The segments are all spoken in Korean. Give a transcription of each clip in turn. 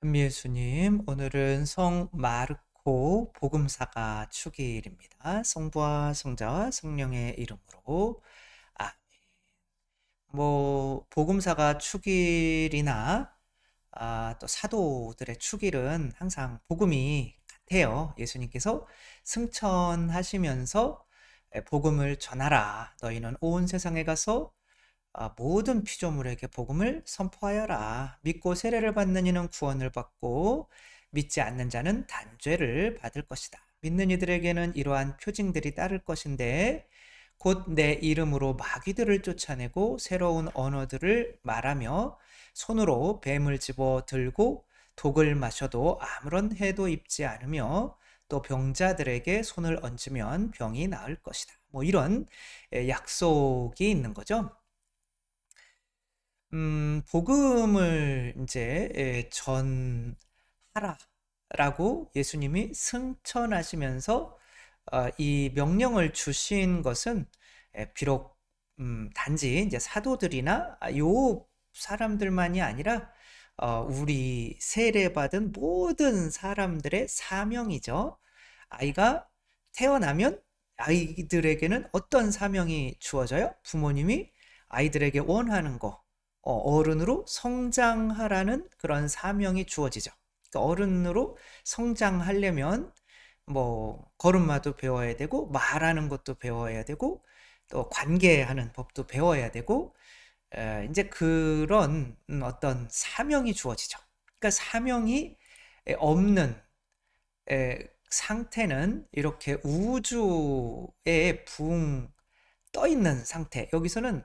전미예수님, 오늘은 성 마르코 복음사가 축일입니다. 성부와 성자와 성령의 이름으로. 아, 복음사가 축일이나 또 사도들의 축일은 항상 복음이 같아요. 예수님께서 승천하시면서 복음을 전하라. 너희는 온 세상에 가서 모든 피조물에게 복음을 선포하여라. 믿고 세례를 받는 이는 구원을 받고 믿지 않는 자는 단죄를 받을 것이다. 믿는 이들에게는 이러한 표징들이 따를 것인데 곧 내 이름으로 마귀들을 쫓아내고 새로운 언어들을 말하며 손으로 뱀을 집어 들고 독을 마셔도 아무런 해도 입지 않으며 또 병자들에게 손을 얹으면 병이 나을 것이다. 이런 약속이 있는 거죠. 복음을 이제 전하라라고 예수님이 승천하시면서 이 명령을 주신 것은 비록 단지 이제 사도들이나 요 사람들만이 아니라 우리 세례받은 모든 사람들의 사명이죠. 아이가 태어나면 아이들에게는 어떤 사명이 주어져요? 부모님이 아이들에게 원하는 거, 어른으로 성장하라는 그런 사명이 주어지죠. 그러니까 어른으로 성장하려면 걸음마도 배워야 되고 말하는 것도 배워야 되고 또 관계하는 법도 배워야 되고 이제 그런 어떤 사명이 주어지죠. 그러니까 사명이 없는 상태는 이렇게 우주에 붕 떠 있는 상태. 여기서는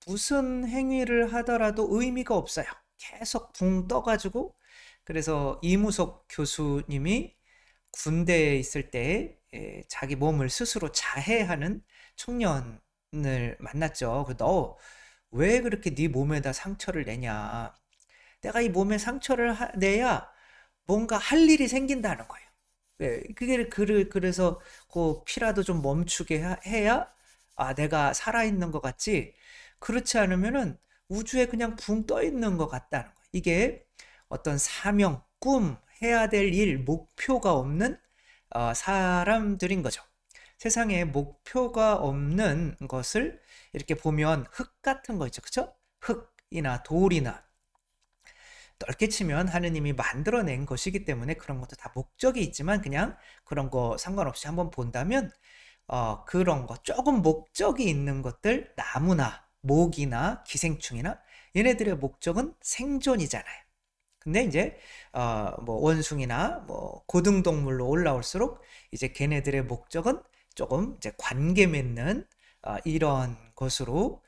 무슨 행위를 하더라도 의미가 없어요. 계속 붕 떠가지고. 그래서 이무석 교수님이 군대에 있을 때 자기 몸을 스스로 자해하는 청년을 만났죠. 너 왜 그렇게 네 몸에다 상처를 내냐? 내가 이 몸에 상처를 내야 뭔가 할 일이 생긴다는 거예요. 그게 그래서 그 피라도 좀 멈추게 해야 내가 살아있는 것 같지. 그렇지 않으면은 우주에 그냥 붕 떠 있는 것 같다는 거예요. 이게 어떤 사명, 꿈, 해야 될 일, 목표가 없는 사람들인 거죠. 세상에 목표가 없는 것을 이렇게 보면 흙 같은 거 있죠. 그쵸? 흙이나 돌이나 넓게 치면 하느님이 만들어낸 것이기 때문에 그런 것도 다 목적이 있지만 그냥 그런 거 상관없이 한번 본다면 그런 거 조금 목적이 있는 것들, 나무나 모기나 기생충이나 얘네들의 목적은 생존이잖아요. 근데 이제 원숭이나 고등동물로 올라올수록 이제 걔네들의 목적은 조금 이제 관계 맺는 이런 것으로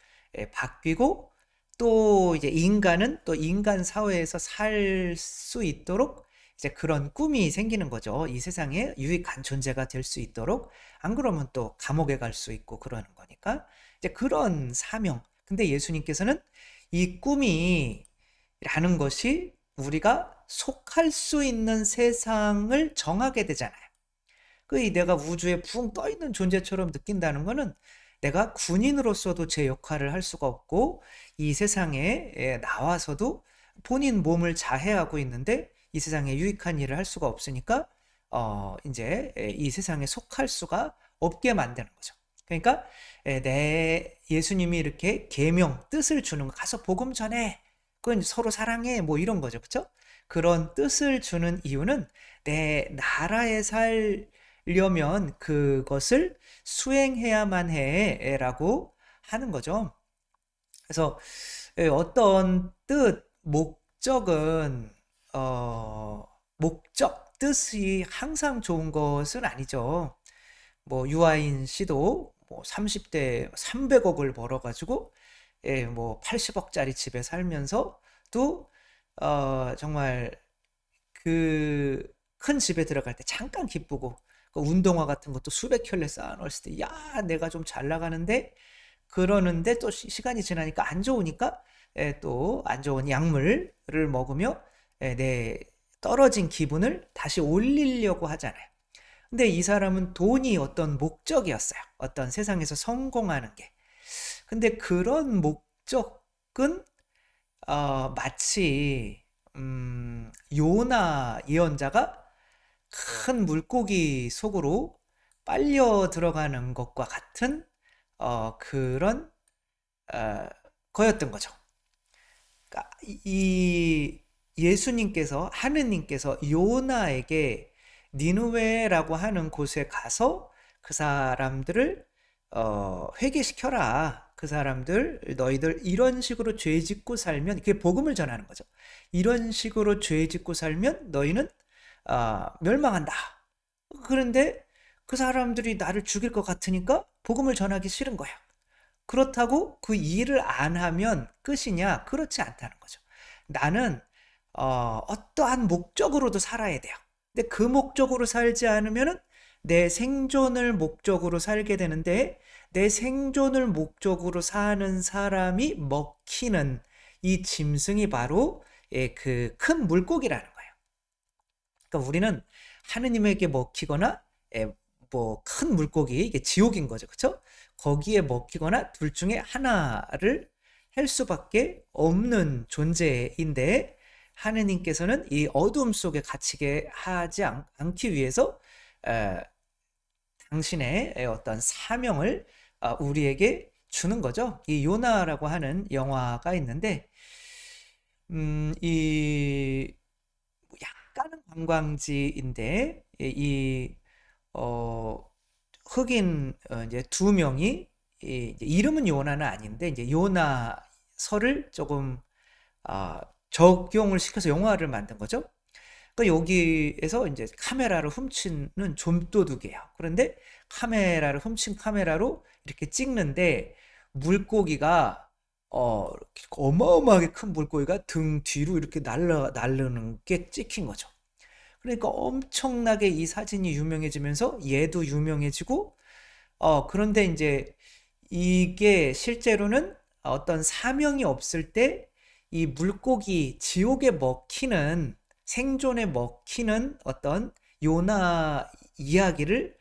바뀌고, 또 이제 인간은 또 인간 사회에서 살 수 있도록 이제 그런 꿈이 생기는 거죠. 이 세상에 유익한 존재가 될 수 있도록. 안 그러면 또 감옥에 갈 수 있고 그러는 거니까 이제 그런 사명. 근데 예수님께서는 이 꿈이라는 것이 우리가 속할 수 있는 세상을 정하게 되잖아요. 내가 우주에 붕 떠 있는 존재처럼 느낀다는 거는 내가 군인으로서도 제 역할을 할 수가 없고 이 세상에 나와서도 본인 몸을 자해하고 있는데 이 세상에 유익한 일을 할 수가 없으니까 이제 이 세상에 속할 수가 없게 만드는 거죠. 그러니까 내 예수님이 이렇게 계명 뜻을 주는 거, 가서 복음 전해, 그건 서로 사랑해, 이런 거죠. 그렇죠? 그런 뜻을 주는 이유는 내 나라에 살려면 그것을 수행해야만 해라고 하는 거죠. 그래서 어떤 뜻, 목적은 목적, 뜻이 항상 좋은 것은 아니죠. 유아인 씨도 30대 300억을 벌어가지고 80억짜리 집에 살면서도 정말 그 큰 집에 들어갈 때 잠깐 기쁘고, 그 운동화 같은 것도 수백 켤레 쌓아 놓았을 때 야 내가 좀 잘 나가는데, 그러는데 또 시간이 지나니까 안 좋으니까 또 안 좋은 약물을 먹으며 내 떨어진 기분을 다시 올리려고 하잖아요. 근데 이 사람은 돈이 어떤 목적이었어요. 어떤 세상에서 성공하는 게. 근데 그런 목적은 마치 요나 예언자가 큰 물고기 속으로 빨려 들어가는 것과 같은 그런 거였던 거죠. 그러니까 이 예수님께서 하느님께서 요나에게 니느웨라고 하는 곳에 가서 그 사람들을 회개시켜라. 그 사람들 너희들 이런 식으로 죄 짓고 살면 그게 복음을 전하는 거죠. 이런 식으로 죄 짓고 살면 너희는 멸망한다. 그런데 그 사람들이 나를 죽일 것 같으니까 복음을 전하기 싫은 거야. 그렇다고 그 일을 안 하면 끝이냐? 그렇지 않다는 거죠. 나는 어떠한 목적으로도 살아야 돼요. 근데 그 목적으로 살지 않으면은 내 생존을 목적으로 살게 되는데 내 생존을 목적으로 사는 사람이 먹히는 이 짐승이 바로 그 큰 물고기라는 거예요. 그러니까 우리는 하느님에게 먹히거나 뭐 큰 물고기 이게 지옥인 거죠, 그렇죠? 거기에 먹히거나 둘 중에 하나를 할 수밖에 없는 존재인데 하느님께서는 이 어둠 속에 갇히게 하지 않기 위해서 에, 당신의 어떤 사명을 우리에게 주는 거죠. 이 요나라고 하는 영화가 있는데 이 약간은 관광지인데 이 어, 흑인 이제 두 명이 이제 이름은 요나는 아닌데 이제 요나서를 조금 적용을 시켜서 영화를 만든 거죠. 그러니까 여기에서 이제 카메라를 훔치는 좀도둑이에요. 그런데 카메라를 훔친 카메라로 이렇게 찍는데 물고기가 이렇게 어마어마하게 큰 물고기가 등 뒤로 이렇게 날르는 게 찍힌 거죠. 그러니까 엄청나게 이 사진이 유명해지면서 얘도 유명해지고 그런데 이제 이게 실제로는 어떤 사명이 없을 때 이 물고기 지옥에 먹히는 생존에 먹히는 어떤 요나 이야기를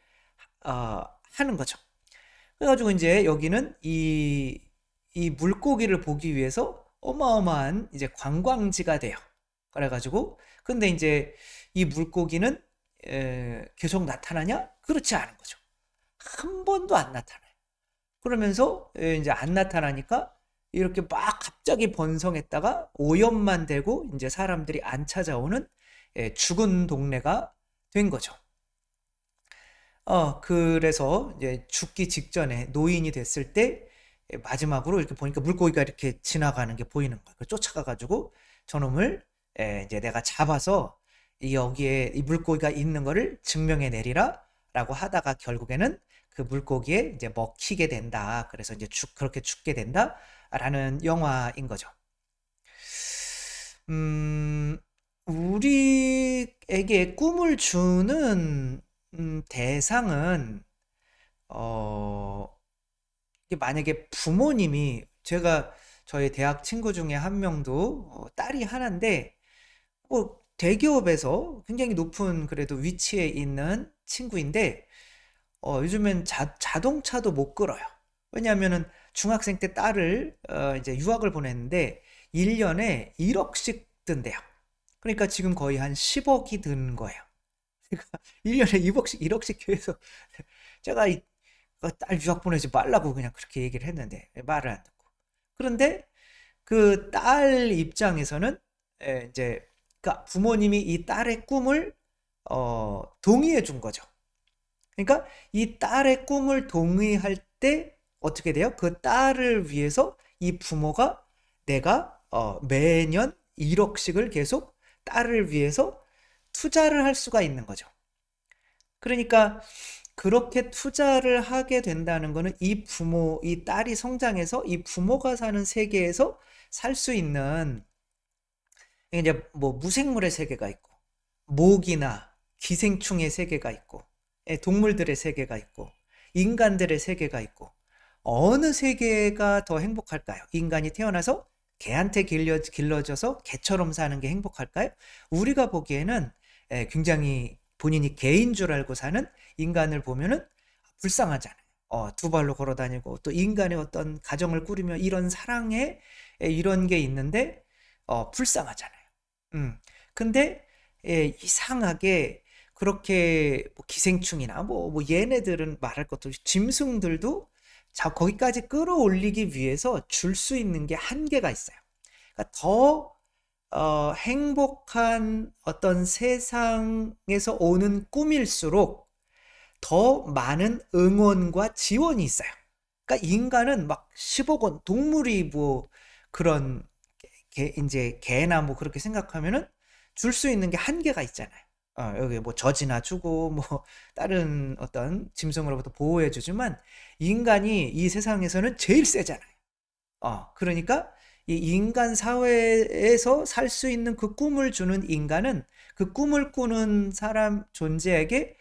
하는 거죠. 그래가지고 이제 여기는 이 물고기를 보기 위해서 어마어마한 이제 관광지가 돼요. 그래가지고 근데 이제 이 물고기는 계속 나타나냐? 그렇지 않은 거죠. 한 번도 안 나타나요. 그러면서 이제 안 나타나니까 이렇게 막 갑자기 번성했다가 오염만 되고 이제 사람들이 안 찾아오는 죽은 동네가 된 거죠. 그래서 이제 죽기 직전에 노인이 됐을 때 마지막으로 이렇게 보니까 물고기가 이렇게 지나가는 게 보이는 거예요. 쫓아가가지고 저놈을 이제 내가 잡아서 여기에 이 물고기가 있는 거를 증명해 내리라 라고 하다가 결국에는 그 물고기에 이제 먹히게 된다. 그래서 이제 그렇게 죽게 된다. 라는 영화인 거죠. 우리에게 꿈을 주는 대상은 어, 이게 만약에 부모님이 제가 저희 대학 친구 중에 한 명도 딸이 하나인데 뭐 대기업에서 굉장히 높은 그래도 위치에 있는 친구인데 요즘엔 자동차도 못 끌어요. 왜냐하면은 중학생 때 딸을 이제 유학을 보냈는데 1년에 1억씩 든대요. 그러니까 지금 거의 한 10억이 든 거예요. 그러니까 1년에 1억씩 계속 제가 딸 유학 보내지 말라고 그냥 그렇게 얘기를 했는데 말을 안 듣고. 그런데 그 딸 입장에서는 이제 그러니까 부모님이 이 딸의 꿈을 동의해 준 거죠. 그러니까 이 딸의 꿈을 동의할 때 어떻게 돼요? 그 딸을 위해서 이 부모가 내가 매년 1억씩을 계속 딸을 위해서 투자를 할 수가 있는 거죠. 그러니까 그렇게 투자를 하게 된다는 거는 이 딸이 성장해서 이 부모가 사는 세계에서 살 수 있는 이제 뭐 무생물의 세계가 있고 모기나 기생충의 세계가 있고 동물들의 세계가 있고 인간들의 세계가 있고 어느 세계가 더 행복할까요? 인간이 태어나서 개한테 길러져서 개처럼 사는 게 행복할까요? 우리가 보기에는 굉장히 본인이 개인 줄 알고 사는 인간을 보면은 불쌍하잖아요. 두 발로 걸어 다니고 또 인간의 어떤 가정을 꾸리며 이런 사랑에 이런 게 있는데 불쌍하잖아요. 음. 근데 이상하게 그렇게 뭐 기생충이나 뭐 얘네들은 말할 것도 없이 짐승들도 거기까지 끌어올리기 위해서 줄 수 있는 게 한계가 있어요. 그러니까 더 행복한 어떤 세상에서 오는 꿈일수록 더 많은 응원과 지원이 있어요. 그러니까 인간은 막 10억 원, 동물이 뭐 그런 이제 개나 뭐 그렇게 생각하면은 줄 수 있는 게 한계가 있잖아요. 여기 뭐 젖이나 주고 뭐 다른 어떤 짐승으로부터 보호해 주지만 인간이 이 세상에서는 제일 세잖아요. 그러니까 이 인간 사회에서 살 수 있는 그 꿈을 주는 인간은 그 꿈을 꾸는 사람 존재에게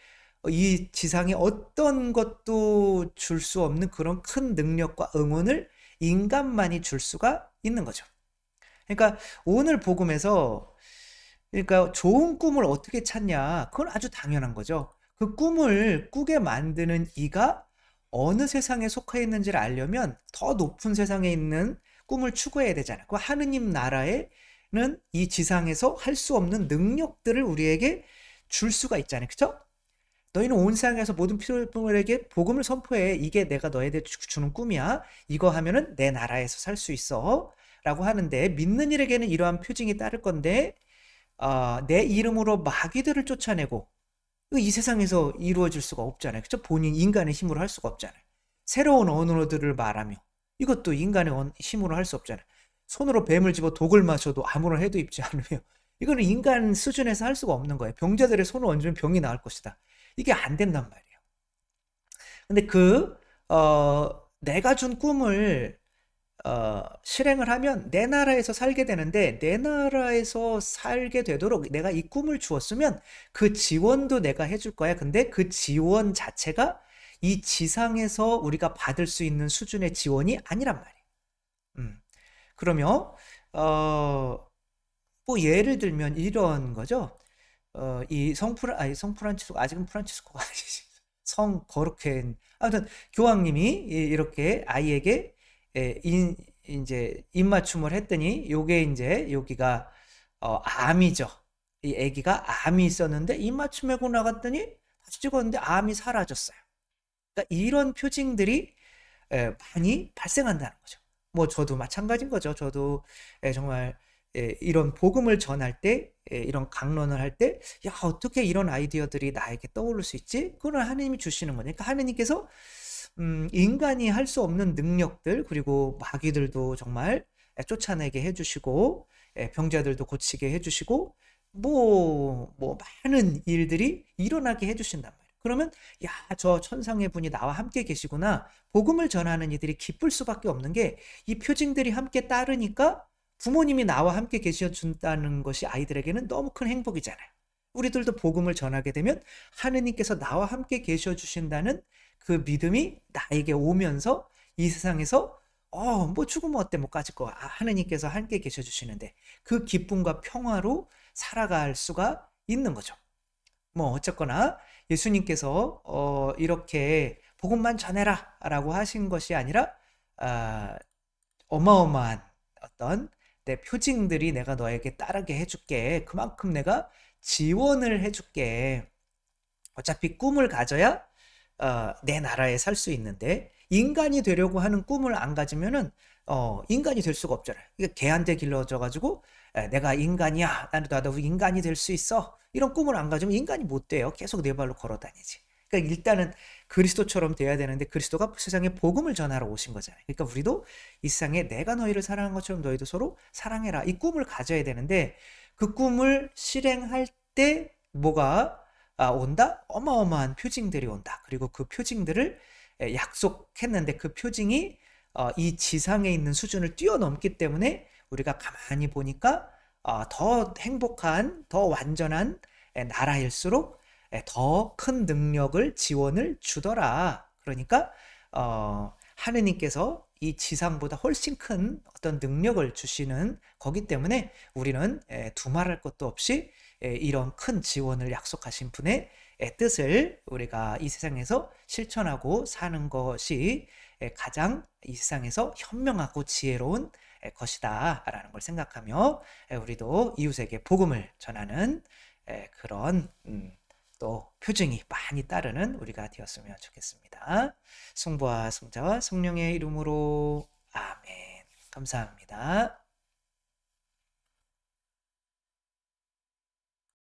이 지상에 어떤 것도 줄 수 없는 그런 큰 능력과 응원을 인간만이 줄 수가 있는 거죠. 그러니까 오늘 복음에서 그러니까 좋은 꿈을 어떻게 찾냐? 그건 아주 당연한 거죠. 그 꿈을 꾸게 만드는 이가 어느 세상에 속해 있는지를 알려면 더 높은 세상에 있는 꿈을 추구해야 되잖아요. 그 하느님 나라에는 이 지상에서 할 수 없는 능력들을 우리에게 줄 수가 있잖아요. 그쵸? 너희는 온 세상에서 모든 피조물에게 복음을 선포해. 이게 내가 너희에게 주는 꿈이야. 이거 하면은 내 나라에서 살 수 있어. 라고 하는데 믿는 이에게는 이러한 표징이 따를 건데 내 이름으로 마귀들을 쫓아내고 이 세상에서 이루어질 수가 없잖아요. 그쵸? 본인 인간의 힘으로 할 수가 없잖아요. 새로운 언어들을 말하며 이것도 인간의 힘으로 할 수 없잖아요. 손으로 뱀을 집어 독을 마셔도 아무런 해도 입지 않으며 이거는 인간 수준에서 할 수가 없는 거예요. 병자들의 손을 얹으면 병이 나을 것이다. 이게 안 된단 말이에요. 근데 내가 준 꿈을 실행을 하면 내 나라에서 살게 되는데 내 나라에서 살게 되도록 내가 이 꿈을 주었으면 그 지원도 내가 해줄 거야. 근데 그 지원 자체가 이 지상에서 우리가 받을 수 있는 수준의 지원이 아니란 말이에요. 음. 그러면 뭐 예를 들면 이런 거죠. 이 성프란치스코 아직은 프란치스코가 아니지. 성 거룩한 아무튼 교황님이 이렇게 아이에게 이제 입맞춤을 했더니 요게 이제 여기가 암이죠. 이 아기가 암이 있었는데 입맞춤하고 나갔더니 다시 찍었는데 암이 사라졌어요. 그러니까 이런 표징들이 많이 발생한다는 거죠. 뭐 저도 마찬가지인 거죠. 저도 정말 이런 복음을 전할 때 이런 강론을 할 때 야 어떻게 이런 아이디어들이 나에게 떠오를 수 있지? 그건 하느님이 주시는 거니까 그러니까 하느님께서 인간이 할 수 없는 능력들 그리고 마귀들도 정말 쫓아내게 해주시고 병자들도 고치게 해주시고 뭐 많은 일들이 일어나게 해주신단 말이에요. 그러면 야, 저 천상의 분이 나와 함께 계시구나. 복음을 전하는 이들이 기쁠 수밖에 없는 게 이 표징들이 함께 따르니까 부모님이 나와 함께 계셔준다는 것이 아이들에게는 너무 큰 행복이잖아요. 우리들도 복음을 전하게 되면 하느님께서 나와 함께 계셔 주신다는 그 믿음이 나에게 오면서 이 세상에서 뭐 죽으면 어때 못 가질 거 하느님께서 함께 계셔 주시는데 그 기쁨과 평화로 살아갈 수가 있는 거죠. 뭐 어쨌거나 예수님께서 이렇게 복음만 전해라 라고 하신 것이 아니라 아, 어마어마한 어떤 내 표징들이 내가 너에게 따르게 해줄게. 그만큼 내가 지원을 해줄게. 어차피 꿈을 가져야 내 나라에 살 수 있는데 인간이 되려고 하는 꿈을 안 가지면은 인간이 될 수가 없잖아요. 이게 개한테 길러져 가지고 내가 인간이야. 나도 인간이 될 수 있어. 이런 꿈을 안 가지면 인간이 못 돼요. 계속 네 발로 걸어 다니지. 그러니까 일단은 그리스도처럼 돼야 되는데 그리스도가 세상에 복음을 전하러 오신 거잖아요. 그러니까 우리도 이 세상에 내가 너희를 사랑한 것처럼 너희도 서로 사랑해라. 이 꿈을 가져야 되는데 그 꿈을 실행할 때 뭐가 온다? 어마어마한 표징들이 온다. 그리고 그 표징들을 약속했는데 그 표징이 이 지상에 있는 수준을 뛰어넘기 때문에 우리가 가만히 보니까 더 행복한, 더 완전한 나라일수록 더 큰 능력을 지원을 주더라. 그러니까 하느님께서 이 지상보다 훨씬 큰 어떤 능력을 주시는 거기 때문에 우리는 두말할 것도 없이 이런 큰 지원을 약속하신 분의 뜻을 우리가 이 세상에서 실천하고 사는 것이 가장 이 세상에서 현명하고 지혜로운 것이다라는 걸 생각하며 우리도 이웃에게 복음을 전하는 그런 또 표징이 많이 따르는 우리가 되었으면 좋겠습니다. 성부와 성자와 성령의 이름으로 아멘. 감사합니다.